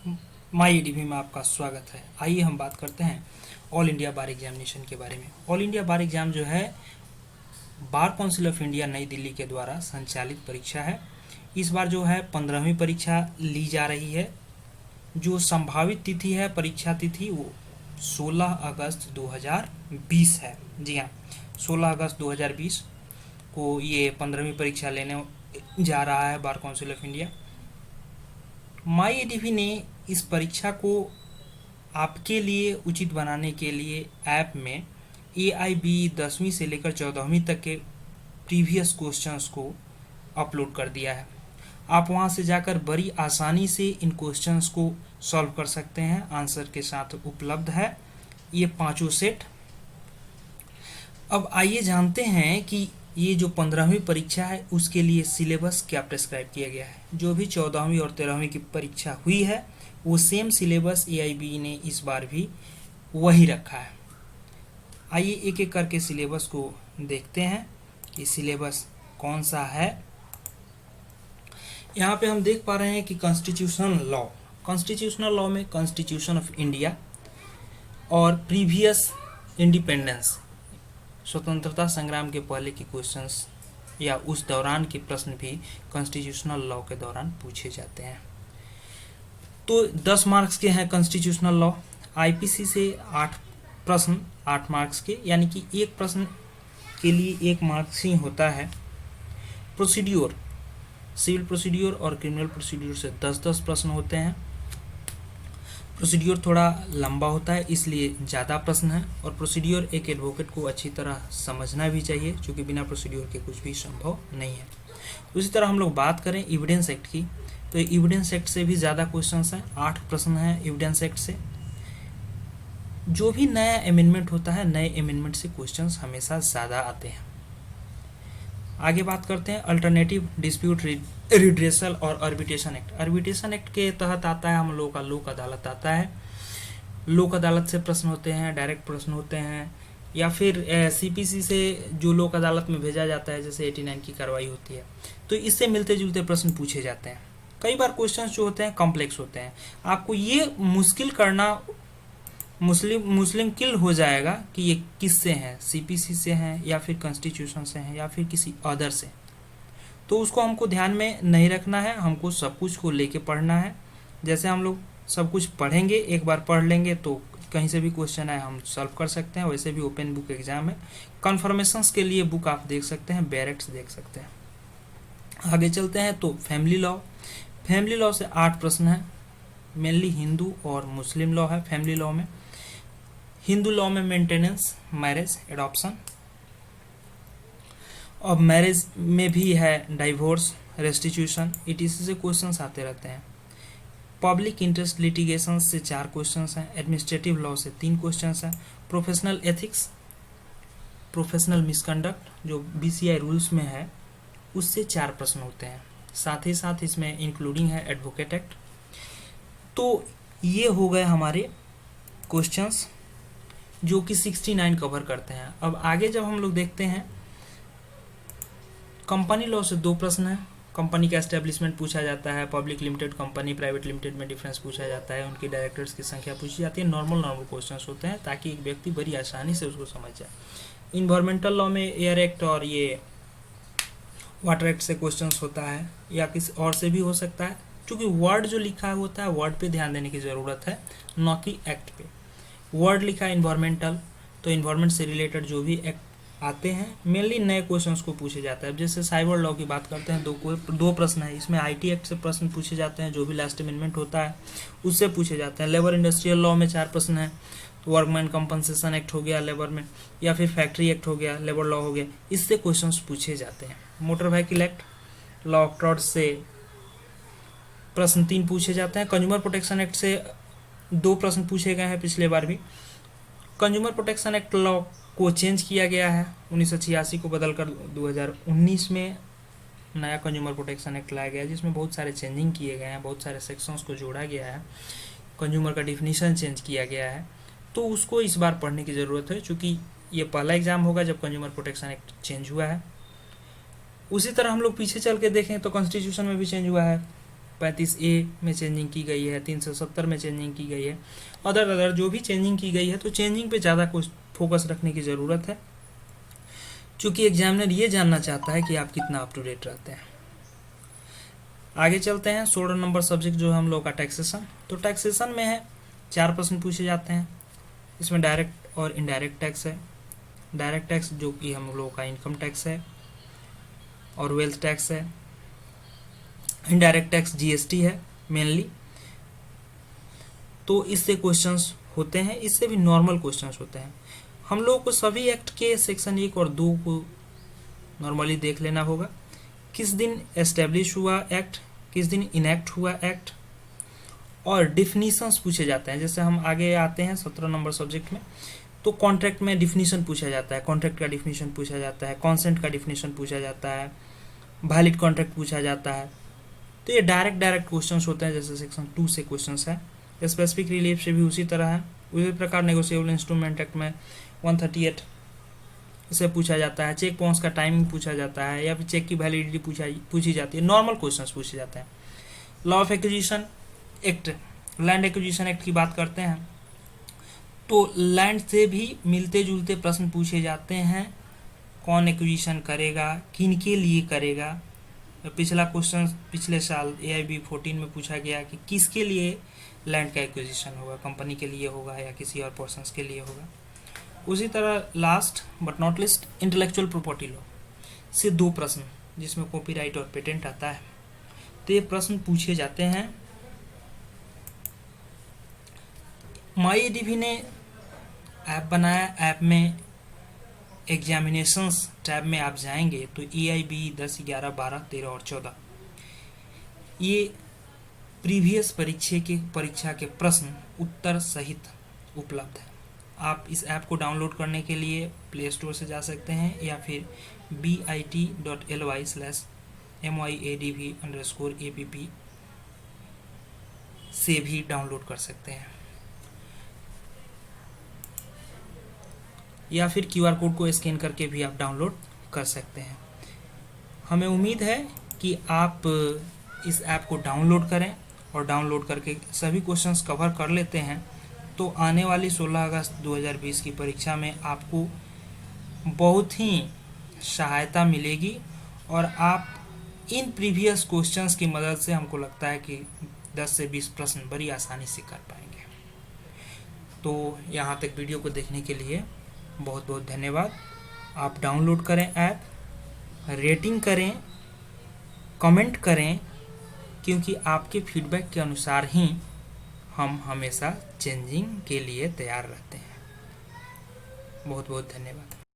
माई EDV में आपका स्वागत है। आइए हम बात करते हैं ऑल इंडिया बार एग्जामिनेशन के बारे में। ऑल इंडिया बार एग्जाम जो है बार काउंसिल ऑफ इंडिया नई दिल्ली के द्वारा संचालित परीक्षा है। इस बार जो है 15वीं परीक्षा ली जा रही है। जो संभावित तिथि है परीक्षा तिथि वो 16 अगस्त 2020 है। जी हाँ, 16 अगस्त 2020 को ये 15वीं परीक्षा लेने जा रहा है bar council of India. My ADV ने इस परीक्षा को आपके लिए उचित बनाने के लिए ऐप में AIB 10वीं से लेकर 14वीं तक के प्रीवियस क्वेश्चंस को अपलोड कर दिया है। आप वहां से जाकर बड़ी आसानी से इन क्वेश्चंस को सॉल्व कर सकते हैं। आंसर के साथ उपलब्ध है ये पांचों सेट। अब आइए जानते हैं कि ये जो 15वीं परीक्षा है उसके लिए सिलेबस क्या प्रेस्क्राइब किया गया है। जो भी 14वीं और 13वीं की परीक्षा हुई है वो सेम सिलेबस AIB ने इस बार भी वही रखा है। आइए एक एक करके सिलेबस को देखते हैं कि सिलेबस कौन सा है। यहाँ पे हम देख पा रहे हैं कि कॉन्स्टिट्यूशनल लॉ में कॉन्स्टिट्यूशन ऑफ इंडिया और प्रीवियस इंडिपेंडेंस स्वतंत्रता संग्राम के पहले के क्वेश्चंस या उस दौरान के प्रश्न भी कॉन्स्टिट्यूशनल लॉ के दौरान पूछे जाते हैं। तो 10 मार्क्स के हैं कॉन्स्टिट्यूशनल लॉ। IPC से 8 प्रश्न 8 मार्क्स के, यानी कि एक प्रश्न के लिए 1 मार्क्स ही होता है। प्रोसीड्योर, सिविल प्रोसीड्योर और क्रिमिनल प्रोसीड्योर से 10-10 प्रश्न होते हैं। प्रोसीड्योर थोड़ा लंबा होता है इसलिए ज़्यादा प्रश्न है, और प्रोसीड्योर एक एडवोकेट को अच्छी तरह समझना भी चाहिए क्योंकि बिना प्रोसीड्योर के कुछ भी संभव नहीं है। उसी तरह हम लोग बात करें एविडेंस एक्ट की, तो एविडेंस एक्ट से भी ज़्यादा क्वेश्चंस हैं। 8 प्रश्न हैं एविडेंस एक्ट से। जो भी नया अमेंडमेंट होता है, नए अमेंडमेंट से क्वेश्चंस हमेशा ज़्यादा आते हैं। आगे बात करते हैं अल्टरनेटिव डिस्प्यूट रिड्रेसल और आर्बिट्रेशन एक्ट। आर्बिट्रेशन एक्ट के तहत आता है हम लोगों का लोक अदालत आता है। लोक अदालत से प्रश्न होते हैं, डायरेक्ट प्रश्न होते हैं, या फिर CPC से जो लोक अदालत में भेजा जाता है, जैसे 89 की कार्रवाई होती है, तो इससे मिलते जुलते प्रश्न पूछे जाते हैं। कई बार क्वेश्चंस जो होते हैं कॉम्प्लेक्स होते हैं। आपको ये मुश्किल करना मुस्लिम किल हो जाएगा कि ये किससे हैं, CPC से हैं या फिर कॉन्स्टिट्यूशन से हैं या फिर किसी अदर से। तो उसको हमको ध्यान में नहीं रखना है, हमको सब कुछ को लेके पढ़ना है। जैसे हम लोग सब कुछ पढ़ेंगे, एक बार पढ़ लेंगे तो कहीं से भी क्वेश्चन आए हम सॉल्व कर सकते हैं। वैसे भी ओपन बुक एग्जाम है। कन्फर्मेशंस के लिए बुक आप देख सकते हैं, बैरेक्स देख सकते हैं। आगे चलते हैं तो फैमिली लॉ। फैमिली लॉ से 8 प्रश्न हैं। मेनली हिंदू और मुस्लिम लॉ है फैमिली लॉ में। हिंदू लॉ में मेंटेनेंस, मैरिज, एडॉप्शन, और मैरिज में भी है डाइवोर्स, रेस्टिट्यूशन, ETC से क्वेश्चंस आते रहते हैं। पब्लिक इंटरेस्ट लिटिगेशन से 4 क्वेश्चंस हैं। एडमिनिस्ट्रेटिव लॉ से 3 क्वेश्चंस हैं। प्रोफेशनल एथिक्स, प्रोफेशनल मिसकंडक्ट जो BCI रूल्स में है उससे 4 प्रश्न होते हैं। साथ ही साथ इसमें इंक्लूडिंग है एडवोकेट एक्ट। तो ये हो गए हमारे क्वेश्चंस जो कि 69 कवर करते हैं। अब आगे जब हम लोग देखते हैं कंपनी लॉ से 2 प्रश्न हैं। कंपनी का एस्टेब्लिशमेंट पूछा जाता है, public limited company, private limited में डिफरेंस पूछा जाता है, उनके डायरेक्टर्स की संख्या पूछी जाती है। नॉर्मल क्वेश्चंस होते हैं ताकि एक व्यक्ति बड़ी आसानी से उसको समझ जाए। इन्वायरमेंटल लॉ में एयर एक्ट और ये वाटर एक्ट से क्वेश्चंस होता है, या किसी और से भी हो सकता है। क्योंकि वर्ड जो लिखा होता है वर्ड पे ध्यान देने की ज़रूरत है, न कि एक्ट पे। वर्ड लिखा है इन्वायरमेंटल, तो इन्वायरमेंट से रिलेटेड जो भी एक्ट आते हैं मेनली नए क्वेश्चंस को पूछे जाता है। अब जैसे साइबर लॉ की बात करते हैं, दो प्रश्न है इसमें। IT एक्ट से प्रश्न पूछे जाते हैं, जो भी लास्ट अमेंडमेंट होता है उससे पूछे जाते हैं। लेबर इंडस्ट्रियल लॉ में 4 प्रश्न है। वर्कमैन कंपनसेशन एक्ट हो गया लेबर में, या फिर फैक्ट्री एक्ट हो गया, लेबर लॉ हो गया, इससे क्वेश्चन पूछे जाते हैं। Motor vehicle act, law of tort से प्रश्न 3 पूछे जाते हैं। कंज्यूमर प्रोटेक्शन एक्ट से 2 प्रश्न पूछे गए हैं पिछले बार भी। कंज्यूमर प्रोटेक्शन एक्ट लॉ को चेंज किया गया है 1986 को बदलकर 2019 में नया कंज्यूमर प्रोटेक्शन एक्ट लाया गया है, जिसमें बहुत सारे चेंजिंग किए गए हैं, बहुत सारे सेक्शंस को जोड़ा गया है, कंज्यूमर का डिफिनीशन चेंज किया गया है। तो उसको इस बार पढ़ने की ज़रूरत है क्योंकि ये पहला एग्जाम होगा जब कंज्यूमर प्रोटेक्शन एक्ट चेंज हुआ है। उसी तरह हम लोग पीछे चल के देखें तो कॉन्स्टिट्यूशन में भी चेंज हुआ है। 335A में चेंजिंग की गई है, 370 में चेंजिंग की गई है, अदर जो भी चेंजिंग की गई है, तो चेंजिंग पे ज़्यादा कुछ फोकस रखने की ज़रूरत है, क्योंकि एग्जामिनर ये जानना चाहता है कि आप कितना अप टू डेट रहते हैं। आगे चलते हैं। 16 नंबर सब्जेक्ट जो है हम लोग का टैक्सेशन। तो टैक्सेशन में है 4 प्रश्न पूछे जाते हैं। इसमें डायरेक्ट और इनडायरेक्ट टैक्स है। डायरेक्ट टैक्स जो कि हम लोगों का इनकम टैक्स है और वेल्थ टैक्स है। इनडायरेक्ट टैक्स जीएसटी है मेनली। तो इससे क्वेश्चंस होते हैं, इससे भी नॉर्मल क्वेश्चंस होते हैं। हम लोगों को सभी एक्ट के सेक्शन 1 और 2 को नॉर्मली देख लेना होगा। किस दिन एस्टेब्लिश हुआ एक्ट, किस दिन इनैक्ट हुआ एक्ट, और डिफिनीशंस पूछे जाते हैं। जैसे हम आगे आते हैं 17 नंबर सब्जेक्ट में, तो कॉन्ट्रैक्ट में डिफिनीशन पूछा जाता है, कॉन्ट्रैक्ट का डिफिनीशन पूछा जाता है, कॉन्सेंट का डिफिनीशन पूछा जाता है, वैलिड कॉन्ट्रैक्ट पूछा जाता है। तो ये डायरेक्ट क्वेश्चंस होते हैं, जैसे सेक्शन 2 से क्वेश्चंस है। स्पेसिफिक रिलीफ से भी उसी तरह है। उसी प्रकार नेगोशिएबल इंस्ट्रूमेंट एक्ट में 138 इसे पूछा जाता है। चेक बाउंस का टाइमिंग पूछा जाता है, या फिर चेक की वैलिडिटी पूछी जाती है। नॉर्मल क्वेश्चंस पूछे जाते हैं। Law of acquisition act, land acquisition act की बात करते हैं, तो लैंड से भी मिलते जुलते प्रश्न पूछे जाते हैं। कौन एक्विजिशन करेगा, किन के लिए करेगा। पिछला क्वेश्चन पिछले साल AIB 14 में पूछा गया कि किसके लिए लैंड का एक्विजिशन होगा, कंपनी के लिए होगा या किसी और पर्सन्स के लिए होगा। उसी तरह last but not list intellectual property law से 2 प्रश्न, जिसमें कॉपीराइट और पेटेंट आता है, तो ये प्रश्न पूछे जाते हैं। MyADV ने ऐप बनाया। ऐप में एग्जामिनेशंस टैब में आप जाएंगे तो EIB 10, 11, 12, 13 और 14 ये प्रीवियस परीक्षा के प्रश्न उत्तर सहित उपलब्ध है। आप इस ऐप को डाउनलोड करने के लिए प्ले स्टोर से जा सकते हैं, या फिर bit.ly/myadv_app से भी डाउनलोड कर सकते हैं, या फिर QR कोड को स्कैन करके भी आप डाउनलोड कर सकते हैं। हमें उम्मीद है कि आप इस ऐप को डाउनलोड करें, और डाउनलोड करके सभी क्वेश्चंस कवर कर लेते हैं, तो आने वाली 16 अगस्त 2020 की परीक्षा में आपको बहुत ही सहायता मिलेगी, और आप इन प्रीवियस क्वेश्चंस की मदद से हमको लगता है कि 10 से 20 प्रश्न बड़ी आसानी से कर पाएंगे। तो यहाँ तक वीडियो को देखने के लिए बहुत बहुत धन्यवाद। आप डाउनलोड करें ऐप, रेटिंग करें, कमेंट करें, क्योंकि आपके फीडबैक के अनुसार ही हम हमेशा चेंजिंग के लिए तैयार रहते हैं। बहुत बहुत धन्यवाद।